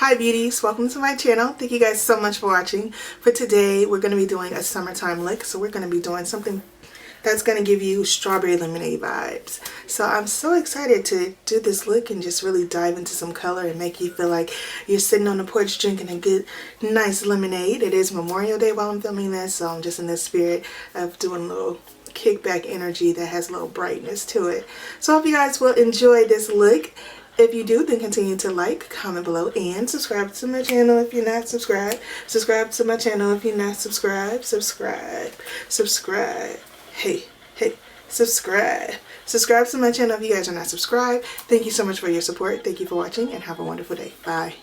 Hi beauties, welcome to my channel. Thank you guys so much for watching. For today we're going to be doing a summertime look, so we're going to be doing something that's going to give you strawberry lemonade vibes. So I'm so excited to do this look and just really dive into some color and make you feel like you're sitting on the porch drinking a good nice lemonade. It is Memorial Day while I'm filming this, so I'm just in the spirit of doing a little kickback energy that has a little brightness to it. So I hope you guys will enjoy this look. If you do, then continue to like, comment below, and subscribe to my channel if you're not subscribed. Subscribe to my channel if you're not subscribed. Subscribe. Hey, subscribe. Subscribe to my channel if you guys are not subscribed. Thank you so much for your support. Thank you for watching, and have a wonderful day. Bye.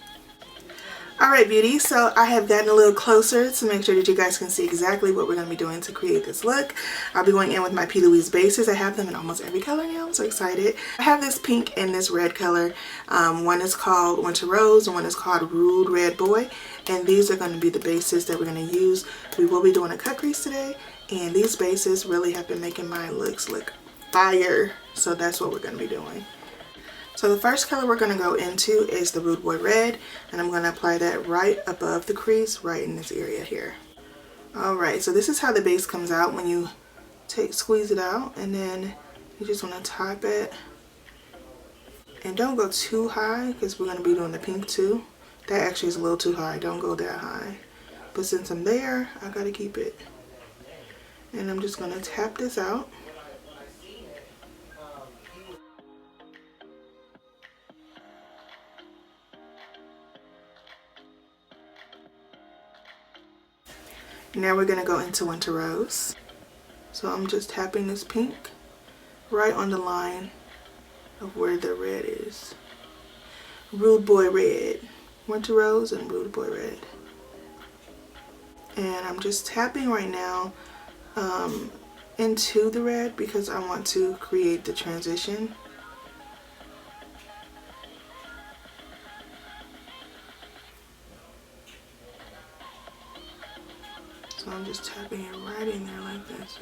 Alright beauty, so I have gotten a little closer to make sure that you guys can see exactly what we're going to be doing to create this look. I'll be going in with my P. Louise bases. I have them in almost every color now. I'm so excited. I have this pink and this red color. One is called Winter Rose and one is called Rude Red Boy. And these are going to be the bases that we're going to use. We will be doing a cut crease today. And these bases really have been making my looks look fire. So that's what we're going to be doing. So the first color we're going to go into is the Rude Boy Red, and I'm going to apply that right above the crease, right in this area here. Alright, so this is how the base comes out when you squeeze it out, and then you just want to top it. And don't go too high because we're going to be doing the pink too. That actually is a little too high, don't go that high. But since I'm there, I got to keep it. And I'm just going to tap this out. Now we're going to go into Winter Rose. So I'm just tapping this pink right on the line of where the red is. Rude Boy Red. Winter Rose and Rude Boy Red. And I'm just tapping right now into the red because I want to create the transition. So I'm just tapping it right in there like this.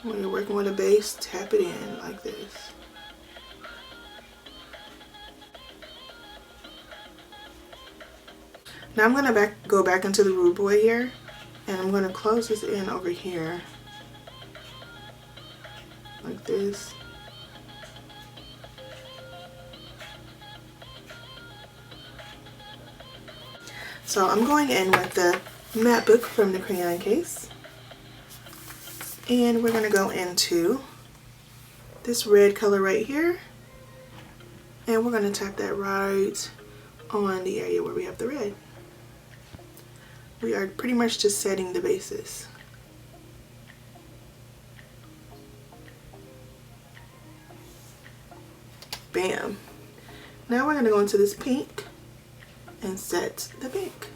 When you're working with a base, tap it in like this. Now I'm going to go back into the Rude Boy here, and I'm going to close this in over here like this. So I'm going in with the matte book from the crayon case, and we're going to go into this red color right here, and we're going to tap that right on the area where we have the red. We are pretty much just setting the bases. Bam. Now we're going to go into this pink and set the pink.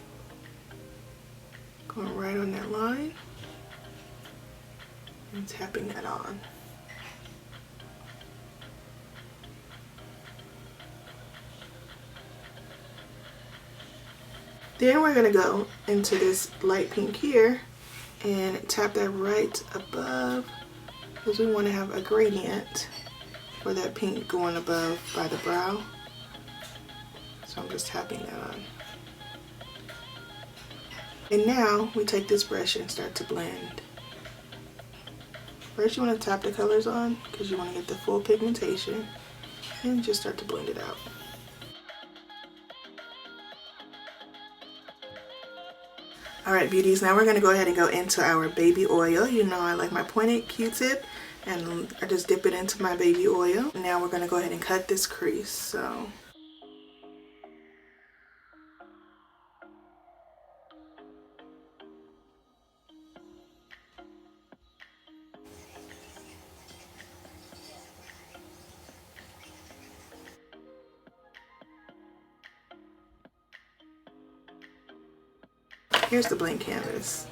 Going right on that line and tapping that on. Then we're going to go into this light pink here and tap that right above because we want to have a gradient for that pink going above by the brow. So I'm just tapping that on. And now we take this brush and start to blend. First you want to tap the colors on because you want to get the full pigmentation and just start to blend it out. Alright beauties, now we're going to go ahead and go into our baby oil. You know I like my pointed Q-tip, and I just dip it into my baby oil. Now we're going to go ahead and cut this crease. So here's the blank canvas.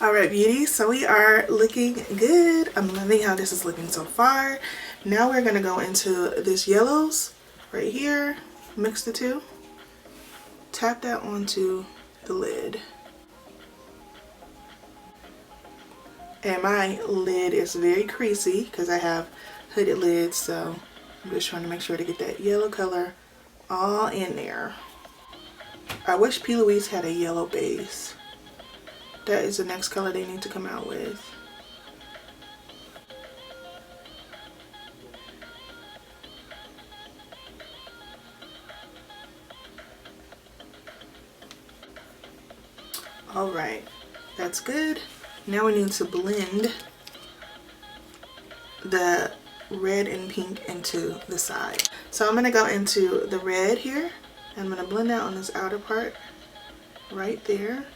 Alright beauties, so we are looking good. I'm loving how this is looking so far. Now we're going to go into this yellows right here, mix the two. tap that onto the lid. And my lid is very creasy because I have hooded lids, so I'm just trying to make sure to get that yellow color all in there. I wish P. Louise had a yellow base. That is the next color they need to come out with. Alright, that's good. Now we need to blend the red and pink into the side. So I'm going to go into the red here. I'm going to blend that on this outer part right there.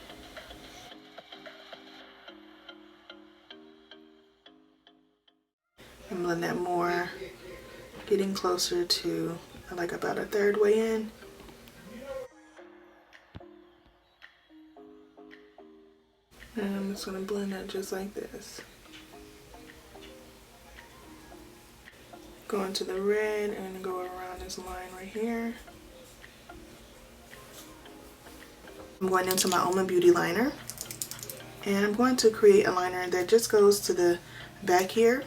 And blend that more, getting closer to like about a third way in. And I'm just going to blend that just like this. Go into the red and go around this line right here. I'm going into my Oma Beauty liner. And I'm going to create a liner that just goes to the back here.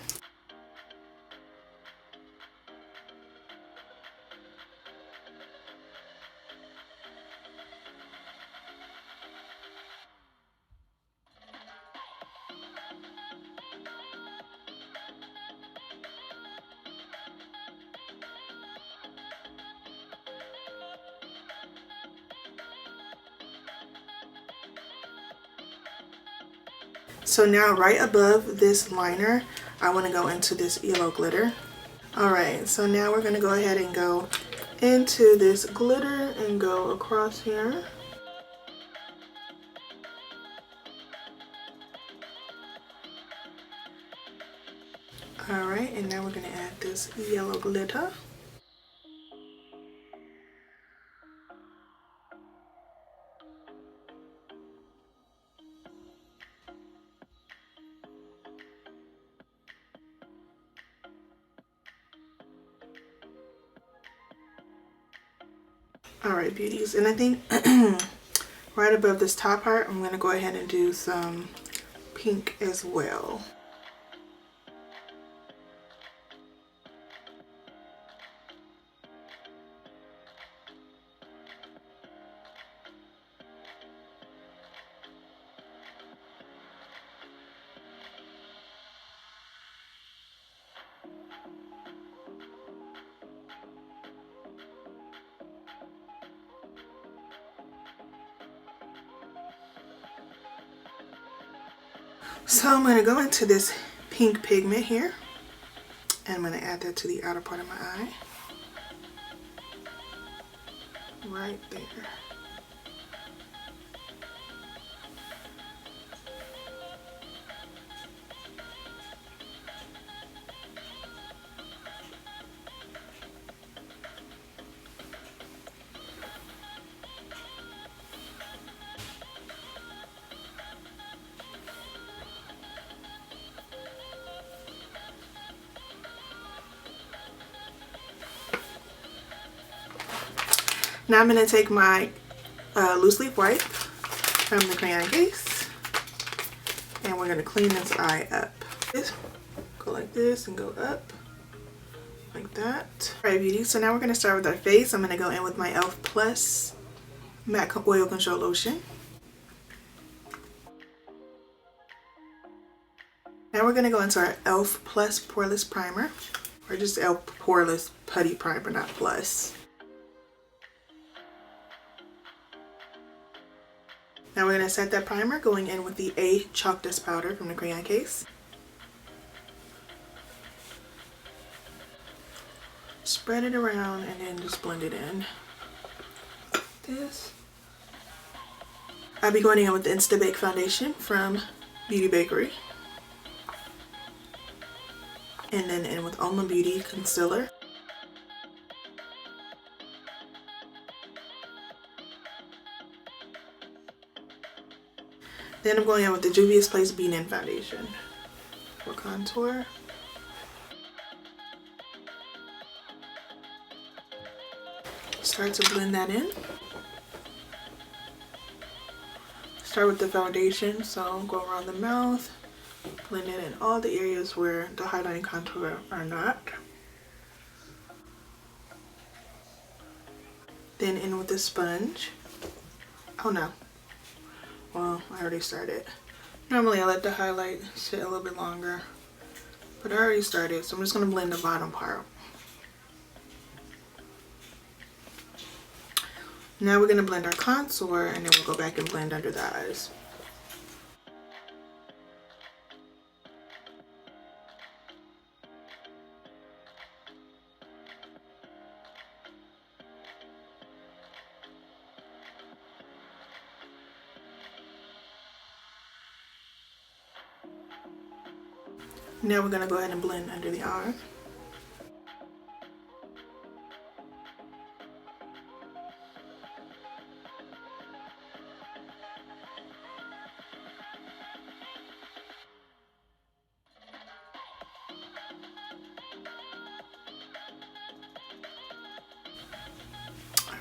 So now right above this liner, I want to go into this yellow glitter. Alright, so now we're going to go ahead and go into this glitter and go across here. Alright, and now we're going to add this yellow glitter. Alright, beauties, and I think right above this top part, I'm going to go ahead and do some pink as well. So I'm going to go into this pink pigment here, and I'm going to add that to the outer part of my eye. Right there. Now I'm going to take my loose leaf wipe from the crayon case, and we're going to clean this eye up. Go like this and go up like that. Alright, beauty, so now we're going to start with our face. I'm going to go in with my e.l.f. Plus Matte Oil Control Lotion. Now we're going to go into our e.l.f. Plus Poreless Primer, or just e.l.f. Poreless Putty Primer, not Plus. Now we're going to set that primer going in with the A Chalk Dust Powder from the crayon case. Spread it around and then just blend it in. Like this. I'll be going in with the Insta Bake Foundation from Beauty Bakery. And then in with Oma Beauty Concealer. Then I'm going in with the Juvia's Place Benin Foundation for contour. Start to blend that in. Start with the foundation, so go around the mouth, blend it in all the areas where the highlighting contour are not. Then in with the sponge. Oh no, well, I already started. Normally I let the highlight sit a little bit longer, but I already started, so I'm just going to blend the bottom part. Now we're going to blend our contour, and then we'll go back and blend under the eyes. Now we're going to go ahead and blend under the eye.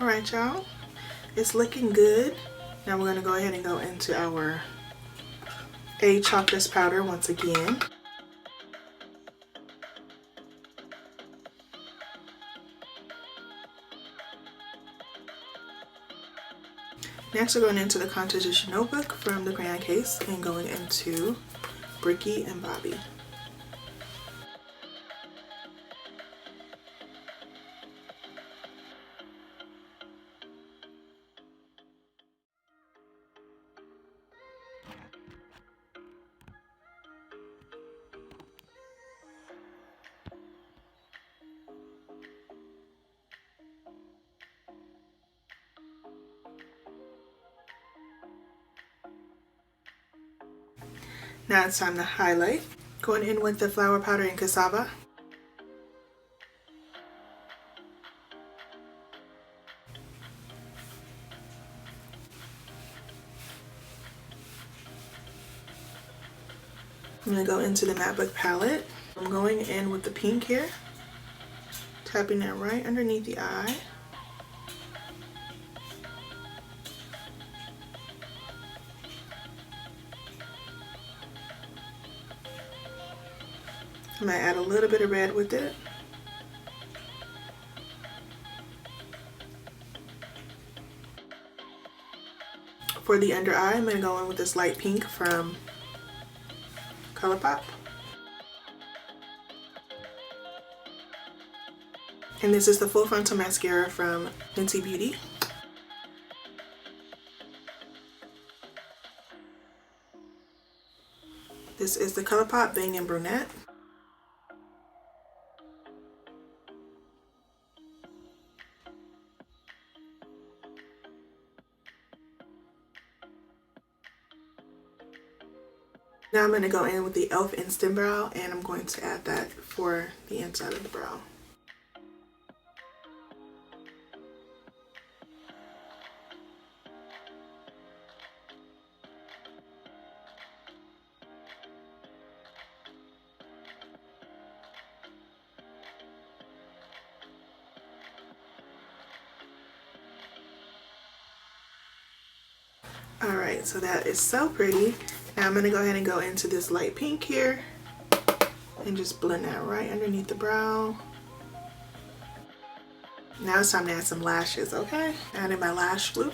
Alright y'all, it's looking good. Now we're going to go ahead and go into our chalkless powder once again. Next we're going into the contoursition notebook from the crayon case and going into Bricki and Bobby. Now it's time to highlight. Going in with the flower powder and cassava. I'm going to go into the matte book palette. I'm going in with the pink here, tapping that right underneath the eye. I'm going to add a little bit of red with it. For the under eye, I'm going to go in with this light pink from Collab. And this is the full frontal mascara from Beauty. This is the Colourpop Bang & Brunette. Now I'm going to go in with the e.l.f. Instant Brow, and I'm going to add that for the inside of the brow. Alright, so that is so pretty. Now I'm going to go ahead and go into this light pink here and just blend that right underneath the brow. Now it's time to add some lashes, okay? Adding my lash glue.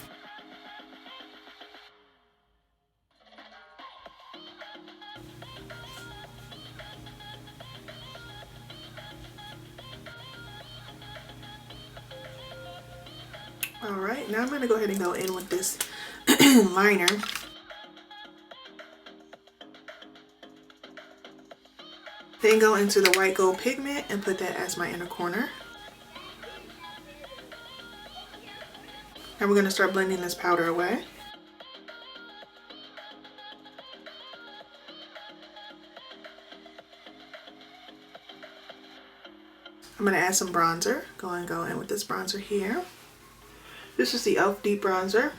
Alright, now I'm going to go ahead and go in with this liner. Then go into the white gold pigment and put that as my inner corner. Now we're going to start blending this powder away. I'm going to add some bronzer. Go in with this bronzer here. This is the e.l.f. Deep Bronzer.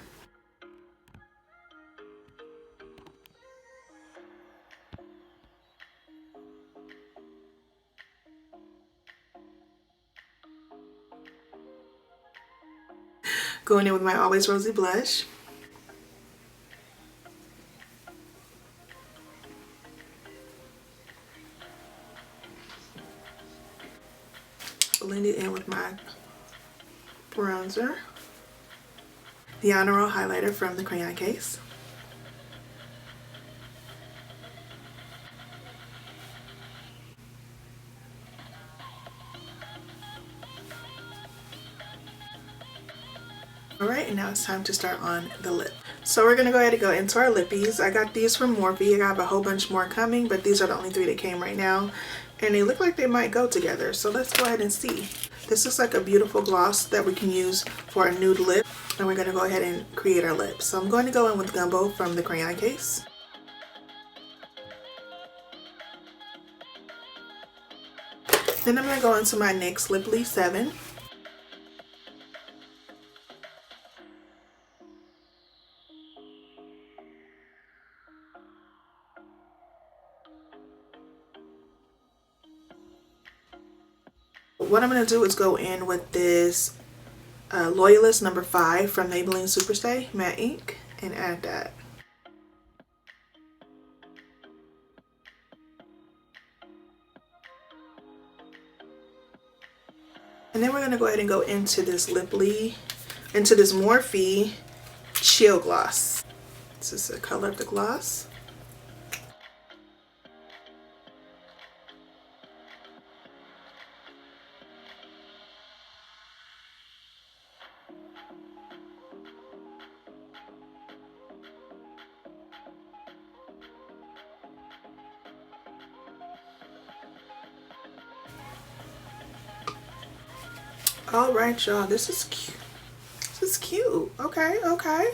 Going in with my Always Rosy blush. blend it in with my bronzer. The Honor Roll highlighter from the crayon case. Alright, and now it's time to start on the lip. So we're going to go ahead and go into our lippies. I got these from Morphe. I have a whole bunch more coming, but these are the only 3 that came right now. And they look like they might go together. So let's go ahead and see. This looks like a beautiful gloss that we can use for a nude lip. And we're going to go ahead and create our lips. So I'm going to go in with Gumbo from the crayon case. Then I'm going to go into my NYX Lipli 7. What I'm going to do is go in with this Loyalist number 5 from Maybelline Superstay Matte Ink and add that. And then we're going to go ahead and go into this Lipli, into this Morphe Chill Gloss. This is the color of the gloss. Alright y'all, this is cute. This is cute. Okay, okay.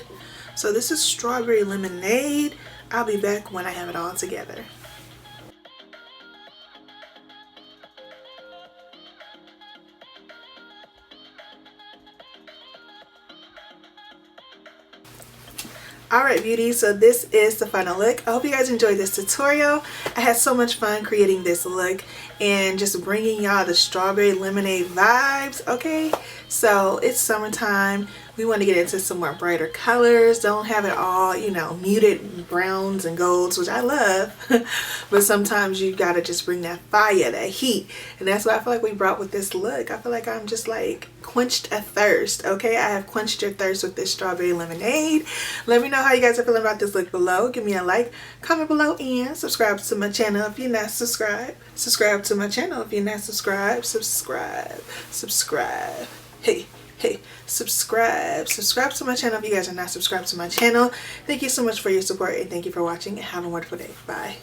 So this is Strawberry Lemonade. I'll be back when I have it all together. Alright beauties, so this is the final look. I hope you guys enjoyed this tutorial. I had so much fun creating this look and just bringing y'all the strawberry lemonade vibes, okay? So it's summertime. We want to get into some more brighter colors. Don't have it all, you know, muted browns and golds, which I love. But sometimes you gotta just bring that fire, that heat. And that's what I feel like we brought with this look. I feel like I'm just like quenched a thirst, okay? I have quenched your thirst with this strawberry lemonade. Let me know how you guys are feeling about this look below. Give me a like, comment below, and subscribe to my channel if you're not subscribed. Subscribe to my channel if you're not subscribed. Subscribe. Hey, subscribe to my channel if you guys are not subscribed to my channel. Thank you so much for your support, and thank you for watching, and have a wonderful day. Bye.